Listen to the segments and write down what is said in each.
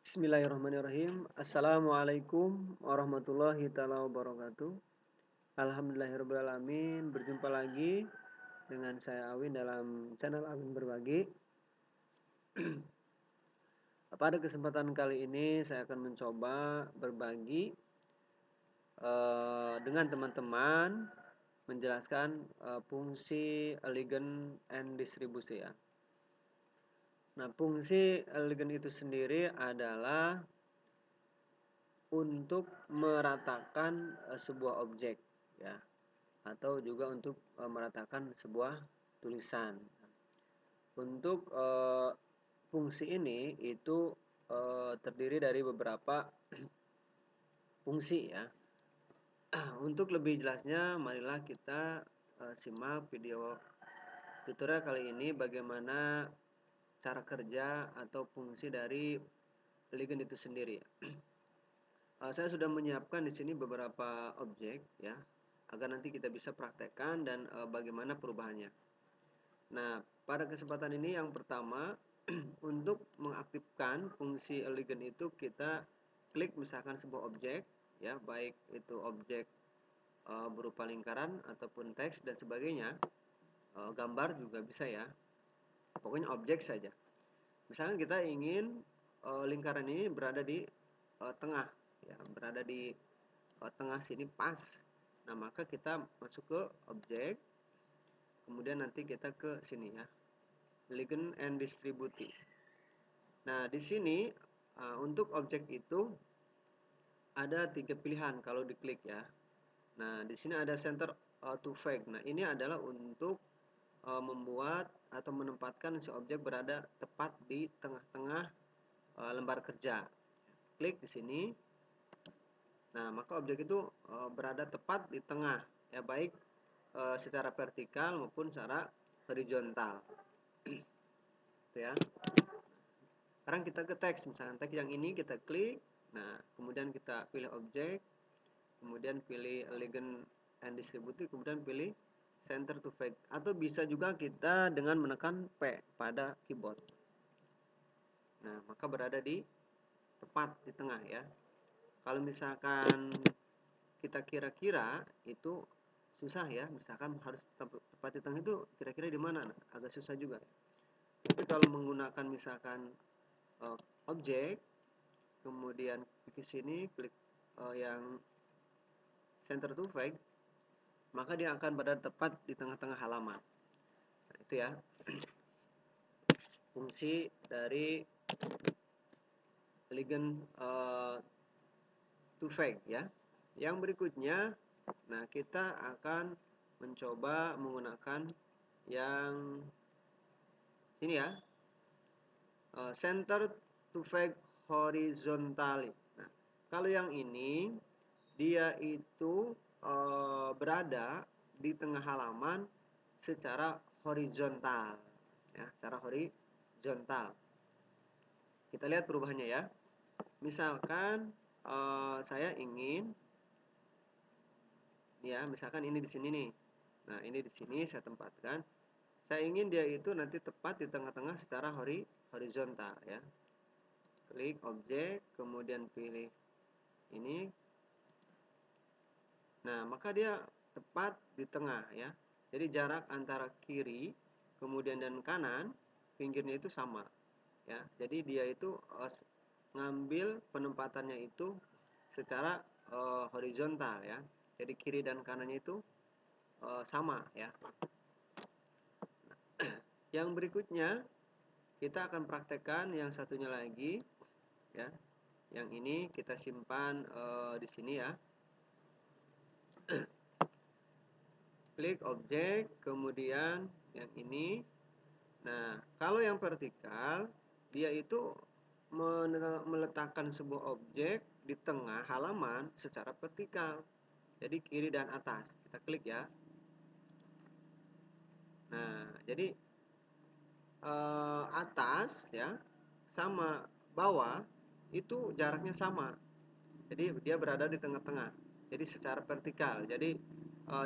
Bismillahirrahmanirrahim. Assalamualaikum warahmatullahi taala wabarakatuh. Alhamdulillahirrahmanirrahim. Berjumpa lagi dengan saya Awin dalam channel Awin Berbagi. Pada kesempatan kali ini saya akan mencoba berbagi dengan teman-teman menjelaskan fungsi ligand and distribusi ya. Nah, fungsi ligand itu sendiri adalah untuk meratakan sebuah objek ya, atau juga untuk meratakan sebuah tulisan. Untuk fungsi ini itu terdiri dari beberapa fungsi ya. Untuk lebih jelasnya, marilah kita simak video tutorial kali ini bagaimana cara kerja atau fungsi dari ligand itu sendiri. Saya sudah menyiapkan di sini beberapa objek ya, agar nanti kita bisa praktekkan dan bagaimana perubahannya. Nah, pada kesempatan ini yang pertama untuk mengaktifkan fungsi ligand itu kita klik misalkan sebuah objek ya, baik itu objek berupa lingkaran ataupun teks dan sebagainya, gambar juga bisa ya. Pokoknya objek saja. Misalkan kita ingin lingkaran ini berada di tengah ya, berada di tengah sini pas. Nah, maka kita masuk ke objek, kemudian nanti kita ke sini ya, ligand and distributi. Nah, di sini untuk objek itu ada 3 pilihan kalau diklik ya. Nah, di sini ada center to fact. Nah, ini adalah untuk membuat atau menempatkan si objek berada tepat di tengah-tengah lembar kerja. Klik di sini. Nah, maka objek itu berada tepat di tengah ya, baik secara vertikal maupun secara horizontal. Itu ya. Sekarang kita ke teks, misalkan teks yang ini kita klik. Nah, kemudian kita pilih objek, kemudian pilih ligand and distributi, kemudian pilih center to fact, atau bisa juga kita dengan menekan P pada keyboard. Nah, maka berada di tepat di tengah ya. Kalau misalkan kita kira-kira itu susah ya, misalkan harus tepat di tengah itu kira-kira di mana, nah, agak susah juga. Tapi kalau menggunakan misalkan objek, kemudian klik sini, klik yang center to fact, maka dia akan berada tepat di tengah-tengah halaman. Nah, itu ya fungsi dari ligand to fact ya. Yang berikutnya, nah kita akan mencoba menggunakan yang ini ya, center to fact horizontally. Nah, kalau yang ini dia itu berada di tengah halaman secara horizontal ya, secara horizontal. Kita lihat perubahannya ya. Misalkan saya ingin ya, misalkan ini di sini nih. Nah, ini di sini saya tempatkan. Saya ingin dia itu nanti tepat di tengah-tengah secara horizontal ya. Klik objek, kemudian pilih ini. Nah, maka dia tepat di tengah ya. Jadi jarak antara kiri, kemudian dan kanan, pinggirnya itu sama ya. Jadi dia itu ngambil penempatannya itu secara horizontal ya. Jadi kiri dan kanannya itu sama ya. Yang berikutnya kita akan praktekkan yang satunya lagi ya. Yang ini kita simpan di sini ya. Klik objek, kemudian yang ini. Nah, kalau yang vertikal dia itu meletakkan sebuah objek di tengah halaman secara vertikal. Jadi kiri dan atas. Kita klik ya. Nah, jadi atas ya sama bawah itu jaraknya sama. Jadi dia berada di tengah-tengah. Jadi secara vertikal. Jadi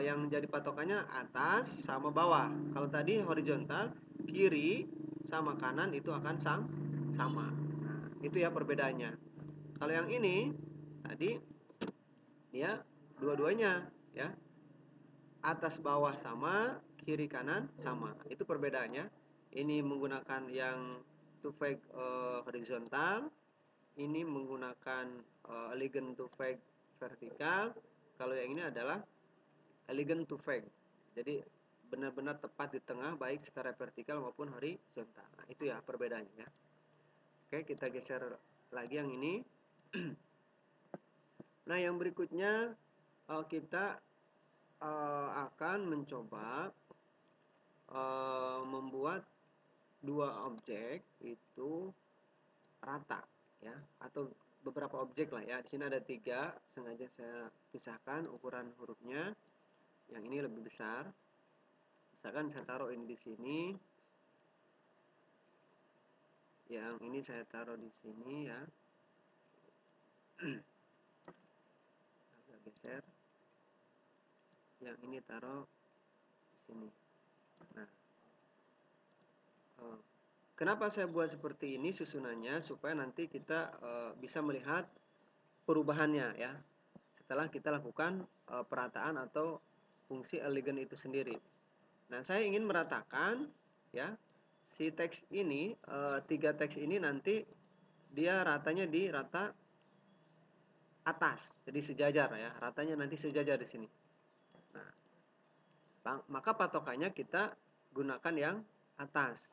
yang jadi patokannya atas sama bawah. Kalau tadi horizontal, kiri sama kanan itu akan sama. Nah, Itu ya perbedaannya. Kalau yang ini tadi dia dua-duanya ya, atas bawah sama, kiri kanan sama. Itu perbedaannya. Ini menggunakan yang two fake horizontal, ini menggunakan elegant two fake vertikal. Kalau yang ini adalah elegant two fake. Jadi benar-benar tepat di tengah baik secara vertikal maupun horizontal. Nah, itu ya perbedaannya ya. Oke, kita geser lagi yang ini. Nah, yang berikutnya kita akan mencoba membuat dua objek itu rata ya, atau beberapa objek lah ya. Di sini ada 3, sengaja saya pisahkan ukuran hurufnya. Yang ini lebih besar. Misalkan saya taruh ini di sini. Yang ini saya taruh di sini ya. Agak geser. Yang ini taruh di sini. Nah, kenapa saya buat seperti ini susunannya? Supaya nanti kita bisa melihat perubahannya ya, setelah kita lakukan perataan atau fungsi elegant itu sendiri. Nah, saya ingin meratakan ya, si teks ini, 3 teks ini nanti dia ratanya di rata atas, jadi sejajar ya, ratanya nanti sejajar di sini. Nah, maka patokannya kita gunakan yang atas.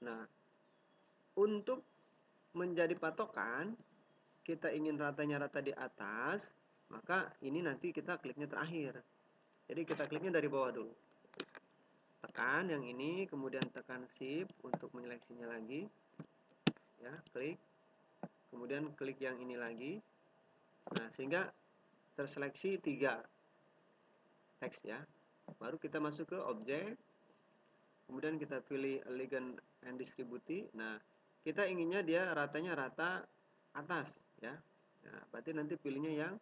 Nah, untuk menjadi patokan, kita ingin ratanya rata di atas, maka ini nanti kita kliknya terakhir. Jadi kita kliknya dari bawah dulu. Tekan yang ini, kemudian tekan shift untuk menyeleksinya lagi. Ya, klik. Kemudian klik yang ini lagi. Nah, sehingga terseleksi 3 teks ya. Baru kita masuk ke objek. Kemudian kita pilih elegant and distributed. Nah, kita inginnya dia ratanya rata atas ya. Nah, berarti nanti pilihnya yang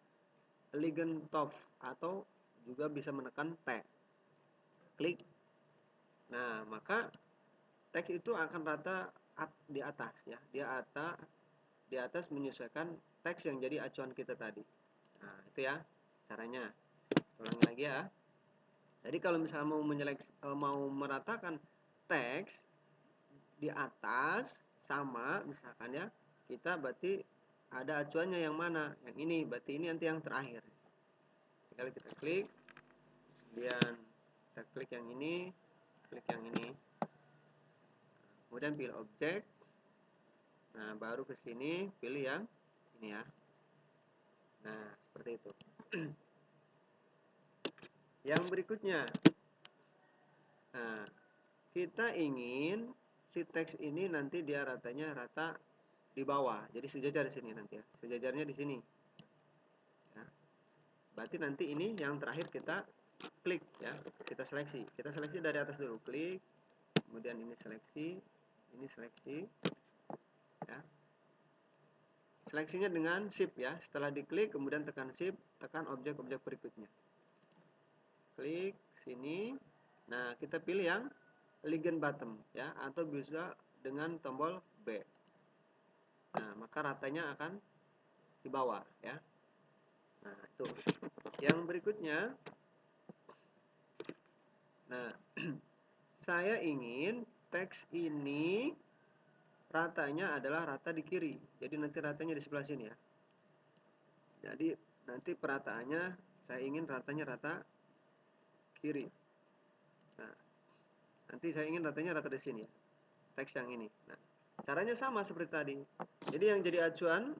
elegant top atau juga bisa menekan T. Klik. Nah, maka teks itu akan rata di atas ya. Di atas menyesuaikan teks yang jadi acuan kita tadi. Nah, itu ya caranya. Ulangi lagi ya. Jadi kalau misalnya mau meratakan teks di atas sama misalkan ya, kita berarti ada acuannya yang mana? Yang ini, berarti ini nanti yang terakhir. Sekali kita klik, kemudian kita klik yang ini, klik yang ini. Kemudian pilih objek. Nah, baru ke sini pilih yang ini ya. Nah, seperti itu. Yang berikutnya. Nah, kita ingin si teks ini nanti dia ratanya rata di bawah. Jadi sejajar di sini nanti ya. Sejajarnya di sini. Ya. Berarti nanti ini yang terakhir kita klik ya. Kita seleksi. Kita seleksi dari atas dulu, klik. Kemudian ini seleksi, ya. Seleksinya dengan shift ya. Setelah diklik kemudian tekan shift, tekan objek-objek berikutnya. Klik sini. Nah, kita pilih yang elegant bottom ya, atau bisa dengan tombol B. Nah, maka ratanya akan di bawah ya. Nah, itu. Yang berikutnya. Nah, saya ingin teks ini ratanya adalah rata di kiri. Jadi nanti ratanya di sebelah sini ya. Jadi nanti perataannya saya ingin ratanya rata kiri. Nah, nanti saya ingin ratanya rata di sini ya. Teks yang ini. Nah, caranya sama seperti tadi. Jadi yang jadi acuan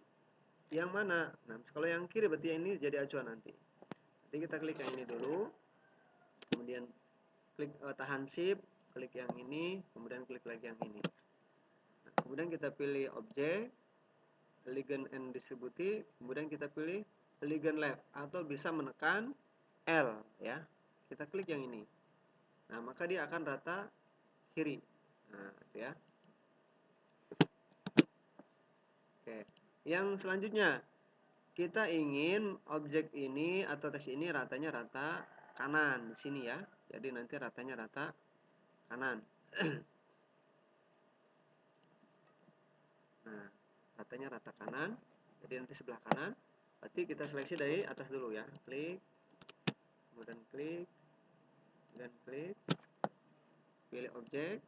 yang mana? Nah, kalau yang kiri berarti yang ini jadi acuan nanti. Nanti kita klik yang ini dulu. Kemudian klik tahan shift, klik yang ini, kemudian klik lagi yang ini. Nah, kemudian kita pilih objek, elegant and distributed, kemudian kita pilih elegant left atau bisa menekan L ya. Kita klik yang ini. Nah, maka dia akan rata kiri. Nah, itu ya. Oke. Yang selanjutnya, kita ingin objek ini atau teks ini ratanya rata kanan di sini ya. Jadi nanti ratanya rata kanan. Nah, ratanya rata kanan. Jadi nanti sebelah kanan. Berarti kita seleksi dari atas dulu ya. Klik, kemudian klik, kemudian klik, pilih objek,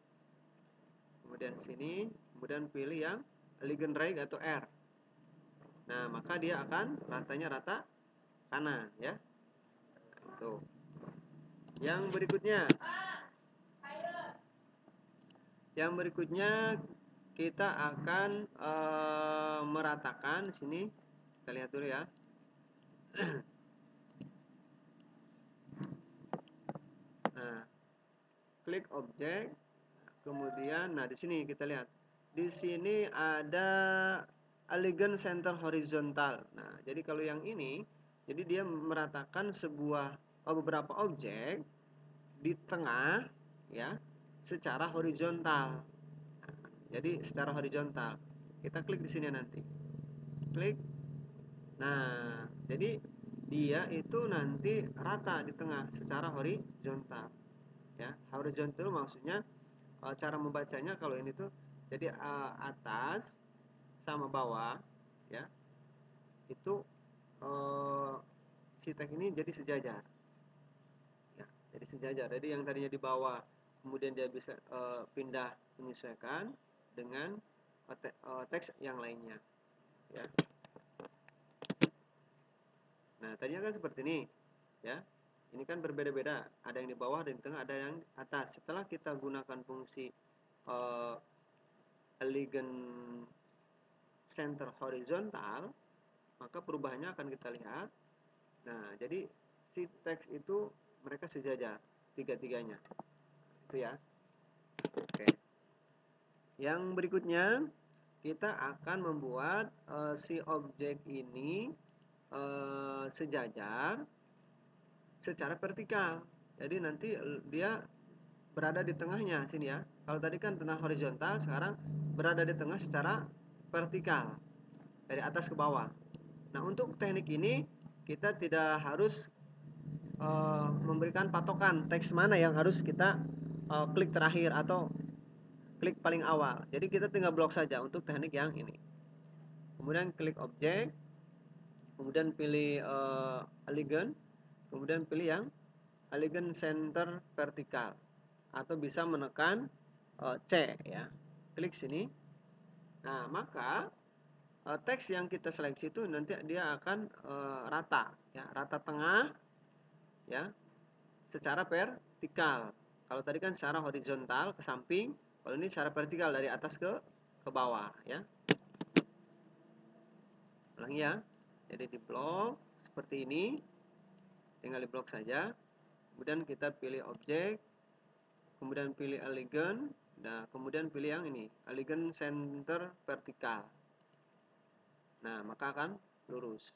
kemudian sini, kemudian pilih yang elegant right atau R. Nah, maka dia akan ratanya rata kanan ya. Itu. Yang berikutnya. Yang berikutnya kita akan meratakan sini. Kita lihat dulu ya. Nah, klik objek, kemudian di sini kita lihat. Di sini ada elegant center horizontal. Nah, jadi kalau yang ini, jadi dia meratakan beberapa objek di tengah ya, secara horizontal. Jadi secara horizontal. Kita klik di sini nanti. Klik. Nah, jadi dia itu nanti rata di tengah secara horizontal. Ya, horizontal maksudnya cara membacanya kalau ini tuh jadi atas sama bawah ya. Itu si teks ini jadi sejajar. Ya, jadi sejajar. Jadi yang tadinya di bawah kemudian dia bisa pindah menyesuaikan dengan teks yang lainnya ya. Nah, tadinya kan seperti ini ya. Ini kan berbeda-beda, ada yang di bawah, ada yang di tengah, ada yang di atas. Setelah kita gunakan fungsi elegant center horizontal, maka perubahannya akan kita lihat. Nah, jadi si teks itu mereka sejajar tiga-tiganya. Itu ya. Oke. Yang berikutnya kita akan membuat si objek ini sejajar secara vertikal. Jadi nanti dia berada di tengahnya sini ya. Kalau tadi kan tengah horizontal, sekarang berada di tengah secara vertikal dari atas ke bawah. Nah, untuk teknik ini kita tidak harus memberikan patokan teks mana yang harus kita klik terakhir atau klik paling awal. Jadi kita tinggal blok saja untuk teknik yang ini. Kemudian klik objek, kemudian pilih elegant, kemudian pilih yang elegant center vertikal atau bisa menekan C ya. Klik sini. Nah, maka teks yang kita seleksi itu nanti dia akan rata ya, rata tengah ya, secara vertikal. Kalau tadi kan secara horizontal ke samping, kalau ini secara vertikal dari atas ke bawah ya. Ulangi ya. Jadi di blok seperti ini. Tinggal di blok saja. Kemudian kita pilih objek, kemudian pilih elegant, nah kemudian pilih yang ini, elegant center vertikal. Nah, maka akan lurus.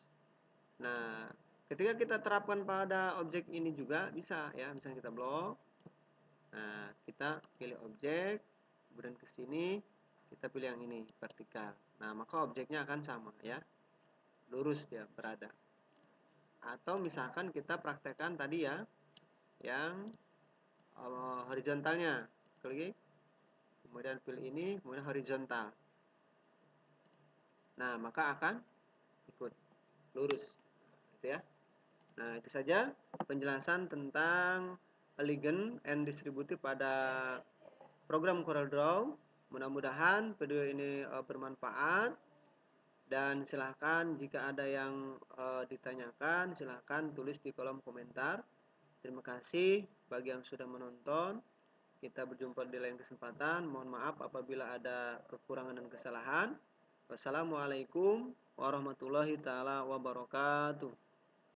Nah, ketika kita terapkan pada objek ini juga bisa ya, misalnya kita blok. Nah, kita pilih objek, kemudian ke sini kita pilih yang ini, vertikal. Nah, maka objeknya akan sama ya. Lurus dia berada. Atau misalkan kita praktekkan tadi ya, yang horizontalnya. Klik, kemudian pilih ini, kemudian horizontal. Nah, maka akan ikut lurus. Gitu ya. Nah, itu saja penjelasan tentang elegant and distributive pada program CorelDRAW. Mudah-mudahan video ini bermanfaat. Dan silahkan jika ada yang ditanyakan, silahkan tulis di kolom komentar. Terima kasih bagi yang sudah menonton. Kita berjumpa di lain kesempatan. Mohon maaf apabila ada kekurangan dan kesalahan. Wassalamualaikum warahmatullahi taala wabarakatuh.